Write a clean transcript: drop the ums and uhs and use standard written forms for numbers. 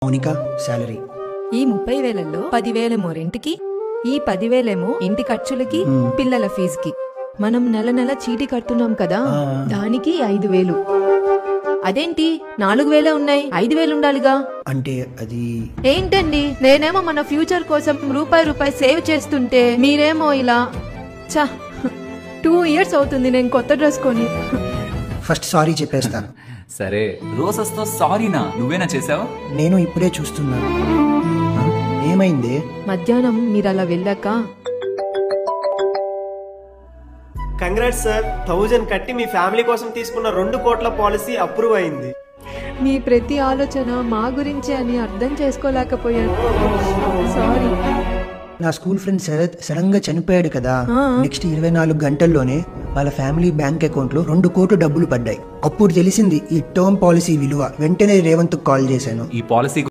Mounika salary ఈ 30,000లో 10,000 రెంట్కి, ఈ 10,000 ఇంటి ఖర్చులకి, పిల్లల ఫీజుకి. మనం నెల నెల చీటీ కడుతున్నాం కదా, దానికి 5,000. అదేంటి 4,000 ఉన్నాయి, 5,000 ఉండాలిగా? అంటే అది ఏంటండి, నేనేమో మన ఫ్యూచర్ కోసం రూపాయి సేవ్ చేస్తుంటే మీరేమో ఇలా. 2 years అవుతుంది నేను కొత్త డ్రెస్ కొని. ఫస్ట్ సారీ చెప్పేస్తాను. సరే, రోజెస్తో సారీనా? నువ్వేనా చేసావు? నేను ఇప్పుడే చూస్తున్నాను. ఏమైంది? మధ్యాహ్నం మీరు అలా వెళ్ళాక కంగ్రాట్స్ సార్, 1000 కట్టి మీ ఫ్యామిలీ కోసం తీసుకున్న 2 కోట్ల పాలసీ అప్రూవ్ అయింది. మీ ప్రతి ఆలోచన మా గురించే అని అర్థం చేసుకోలేకపోయాను. సారీ. నా స్కూల్ ఫ్రెండ్ శరత్ సడన్ గా చనిపోయాడు కదా, నెక్స్ట్ 24 గంటల్లోనే వాళ్ళ ఫ్యామిలీ బ్యాంక్ అకౌంట్ లో 2 కోట్లు డబ్బులు పడ్డాయి. అప్పుడు తెలిసింది ఈ టర్మ్ పాలసీ విలువ. వెంటనే రేవంత్ కాల్ చేశాను. ఈ పాలసీ